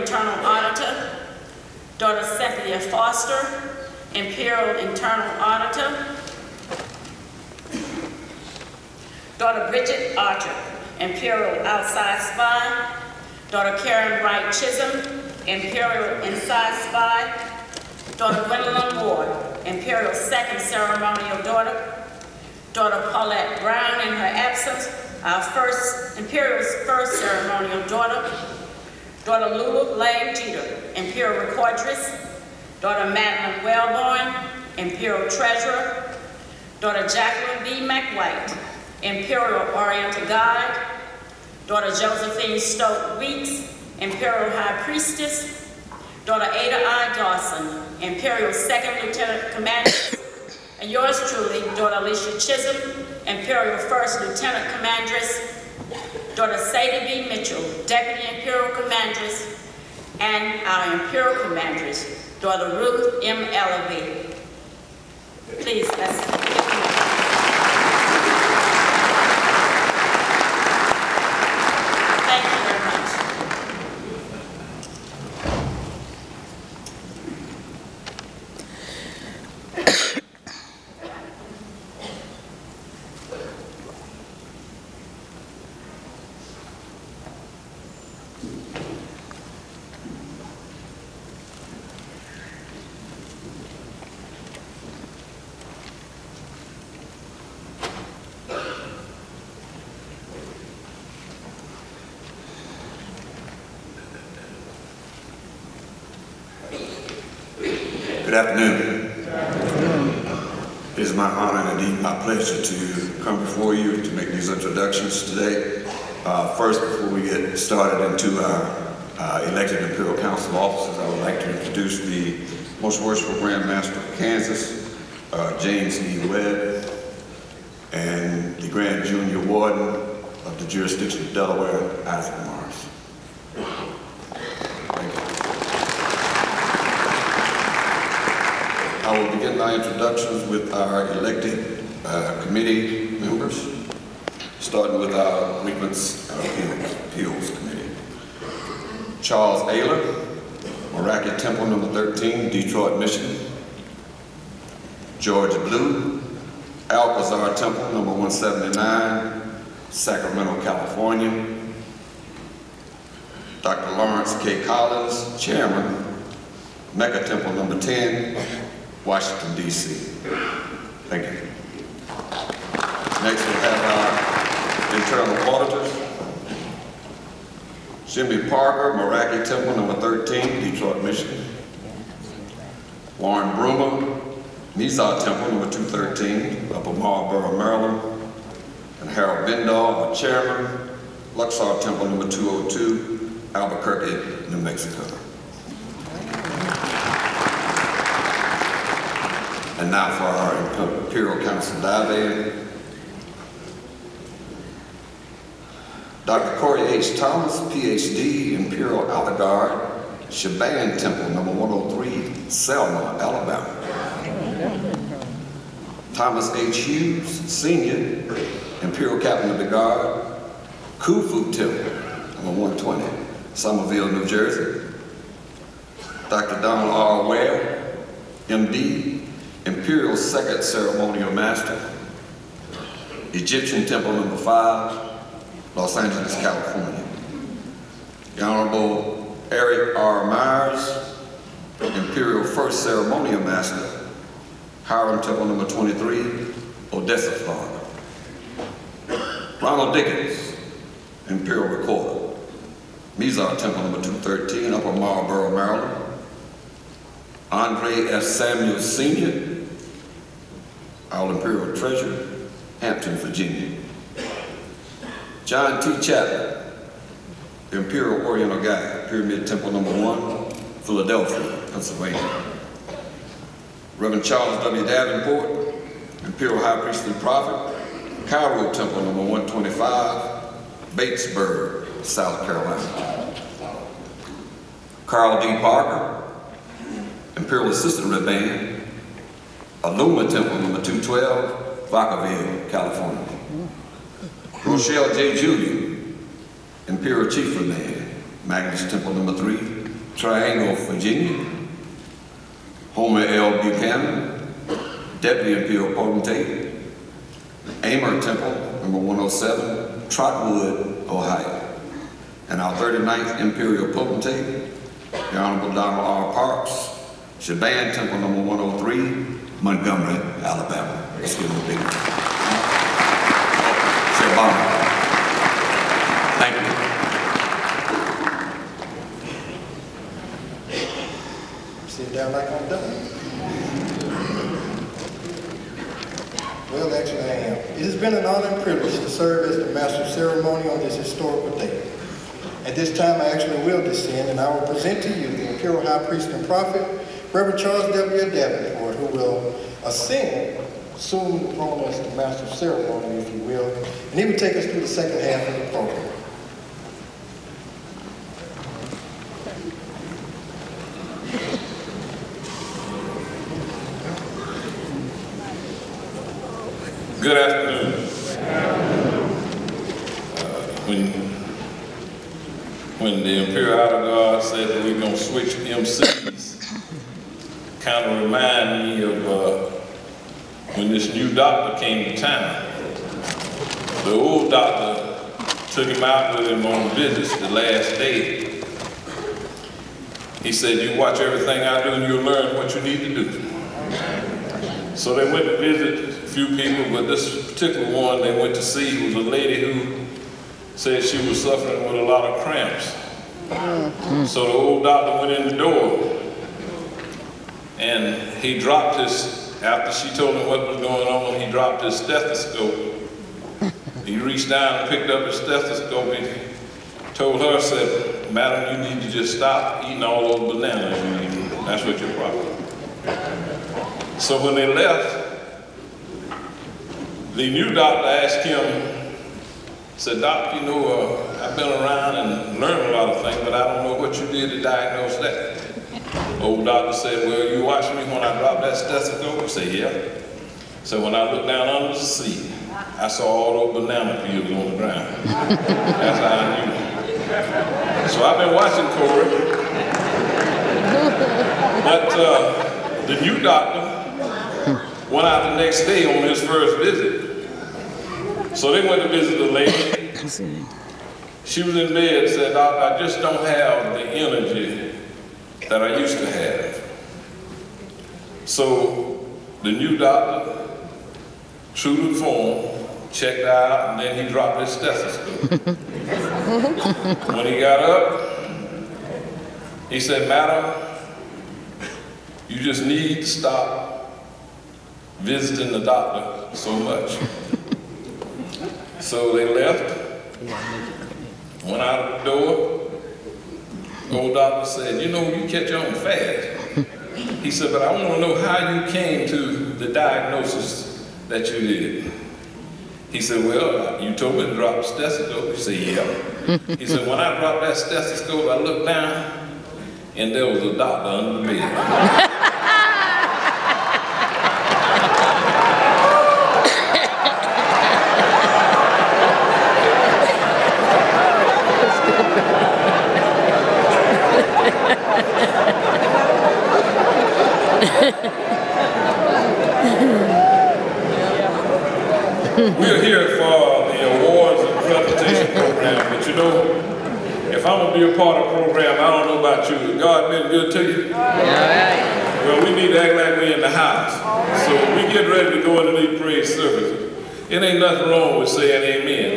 Internal Auditor, Daughter Cynthia Foster, Imperial Internal Auditor, Daughter Bridget Archer, Imperial Outside Spy, Daughter Karen Wright Chisholm, Imperial Inside Spy, Daughter Gwendolyn Ward, Imperial Second Ceremonial Daughter, Daughter Paulette Brown in her absence, our Imperial's First Ceremonial Daughter, Daughter Lulu Lane Jeter, Imperial Recordress, Daughter Madeline Wellborn, Imperial Treasurer, Daughter Jacqueline B. McWhite, Imperial Oriental Guide, Daughter Josephine Stoke Weeks, Imperial High Priestess, Daughter Ada I. Dawson, Imperial Second Lieutenant Commander, and yours truly, Daughter Alicia Chisholm, Imperial First Lieutenant Commandress, Daughter Sadie B. Mitchell, Deputy Imperial Commandress, and our Imperial Commandress, Daughter Ruth M. Ellaby. Please, let's Good afternoon. It is my honor and indeed my pleasure to come before you to make these introductions today. First, before we get started into our elected Imperial Council officers, I would like to introduce the Most Worshipful Grand Master of Kansas, James E. Webb, and the Grand Junior Warden of the jurisdiction of Delaware, Isaac Morris. I will begin my introductions with our elected committee members, starting with our Grievance Appeals Committee. Charles Ayler, Meraki Temple number 13, Detroit, Michigan. George Blue, Alcazar Temple number 179, Sacramento, California. Dr. Lawrence K. Collins, Chairman, Mecca Temple number 10, Washington, D.C. Thank you. Next we have our internal auditors. Jimmy Parker, Meraki Temple number 13, Detroit, Michigan. Warren Brumer, Mizar Temple number 213, Upper Marlboro, Maryland. And Harold Bindall, our chairman, Luxor Temple number 202, Albuquerque, New Mexico. And now for our Imperial Council divan. Dr. Corey H. Thomas, PhD, Imperial Outer Guard, Shaban Temple, number 103, Selma, Alabama. Thomas H. Hughes, Senior, Imperial Captain of the Guard, Khufu Temple, number 120, Somerville, New Jersey. Dr. Donald R. Ware, MD, Imperial Second Ceremonial Master, Egyptian Temple number 5, Los Angeles, California. The Honorable Eric R. Myers, Imperial First Ceremonial Master, Hiram Temple number 23, Odessa, Florida. Ronald Dickens, Imperial Recorder, Mizar Temple number 213, Upper Marlboro, Maryland. Andre F. Samuel Sr., our Imperial Treasurer, Hampton, Virginia. John T. Chapman, Imperial Oriental Guide, Pyramid Temple number 1, Philadelphia, Pennsylvania. Reverend Charles W. Davenport, Imperial High Priest and Prophet, Cairo Temple number 125, Batesburg, South Carolina. Carl D. Parker, Imperial Assistant Reband, Aluma Temple number 212, Vacaville, California. Rochelle J. Julian, Imperial Chief Reband, Magnus Temple number 3, Triangle, Virginia. Homer L. Buchanan, Deputy Imperial Potentate. Amer Temple, number 107, Trotwood, Ohio. And our 39th Imperial Potentate, the Honorable Donald R. Parks, Shaban Temple, number 103, Montgomery, Alabama. Let's give him a big one. Shaban. Thank you. Sit down like I'm done. Well, actually I am. It has been an honor and privilege to serve as the master of ceremony on this historical day. At this time, I actually will descend, and I will present to you the Imperial High Priest and Prophet, Reverend Charles W. Davenport, who will ascend soon upon us the master of ceremony, if you will, and he will take us through the second half of the program. Good afternoon. When the Imperial Outer Guard said that we're going to switch MCs, kind of remind me of when this new doctor came to town. The old doctor took him out with him on visits the last day. He said, "You watch everything I do and you'll learn what you need to do." So they went to visit a few people, but this particular one they went to see was a lady who said she was suffering with a lot of cramps. So the old doctor went in the door and he dropped his, after she told him what was going on, he dropped his stethoscope. He reached down and picked up his stethoscope and told her, said, "Madam, you need to just stop eating all those bananas you eat. That's what your problem." So when they left, the new doctor asked him, said, "Doc, you know, I've been around and learned a lot of things, but I don't know what you did to diagnose that." Old doctor said, "Well, you watched me when I dropped that stethoscope?" He said, "Yeah." So when I looked down under the seat, I saw all those banana peels on the ground. That's how I knew. So I've been watching Corey. But the new doctor went out the next day on his first visit. So they went to visit the lady. She was in bed and said, "Doc, I just don't have the energy that I used to have." So the new doctor, true to form, checked her out, and then he dropped his stethoscope. When he got up, he said, "Madam, you just need to stop visiting the doctor so much." So they left, went out of the door. Old doctor said, "You know, you catch on fast." He said, "But I want to know how you came to the diagnosis that you did." He said, "Well, you told me to drop the stethoscope." He said, "Yeah." He said, "When I dropped that stethoscope, I looked down and there was a doctor under the bed." We're here for the awards and presentation program, but you know, if I'm gonna be a part of the program, I don't know about you. God been good to you? Well, we need to act like we're in the house. So we get ready to go into these praise services. It ain't nothing wrong with saying amen.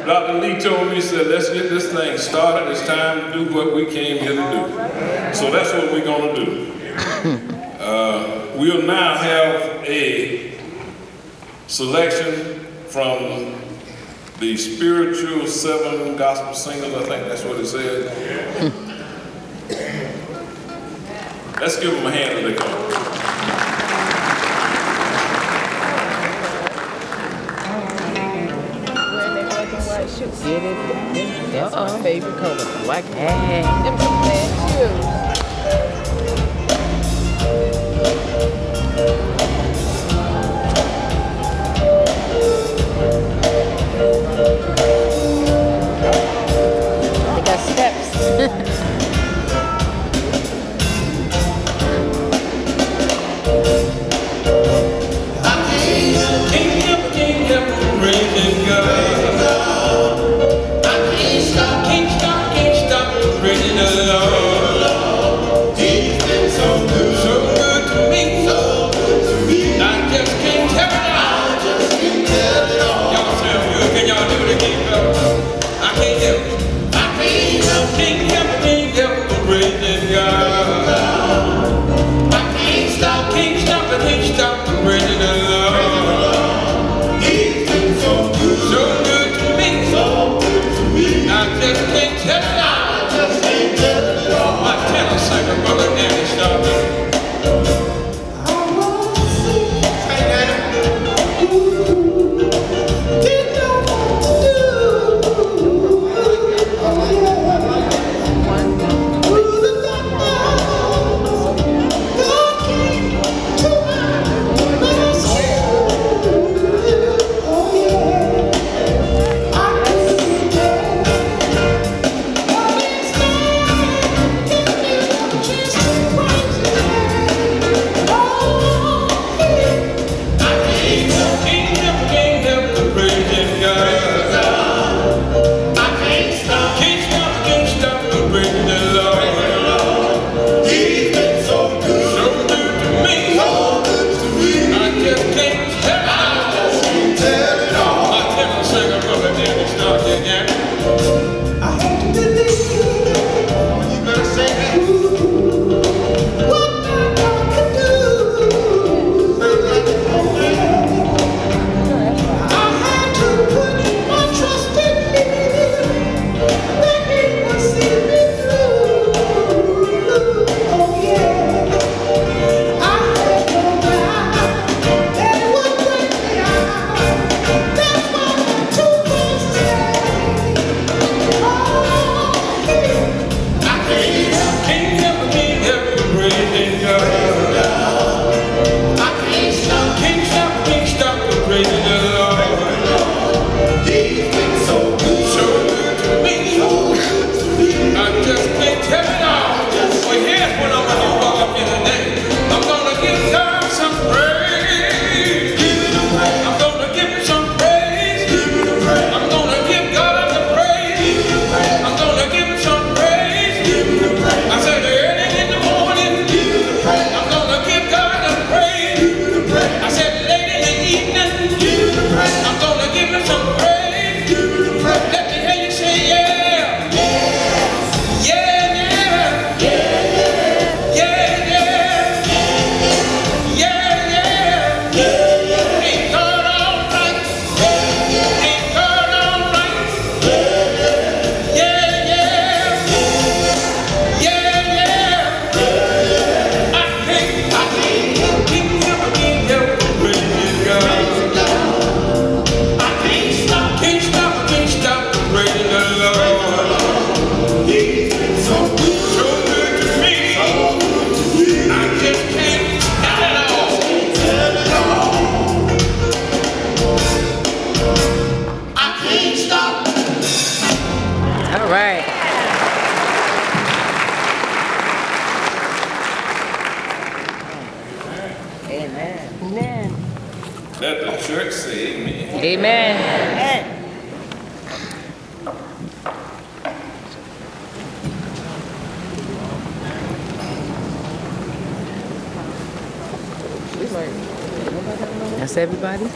Now, Dr. Lee told me, he said, "Let's get this thing started. It's time to do what we came here to do." So that's what we're gonna do. We'll now have a selection from the spiritual 7 gospel singers. I think that's what it said. Let's give them a hand as they come. Get it? That's my favorite color. Black. Hey. Them some bad shoes. They got steps. tell it all. Well, here's what I'm gonna do while I'm here today. I'm gonna give God some praise. I'm gonna give him some praise. I'm gonna give God the praise. I'm gonna give him some praise. I said early in the morning, I'm gonna give God the praise. I said late in the evening, I'm gonna give him some praise. Let me hear you say yeah. Yeah, yeah. Yeah, yeah. Yeah, yeah. Ain't God all right? Ain't God all right? Yeah, yeah. Yeah, yeah. I can't keep praising God. I can't stop praising the Lord. He's been so good to me. I just can't tell it all. I can't stop. All right. Amen. Amen. Let the church say amen. Amen. That's everybody?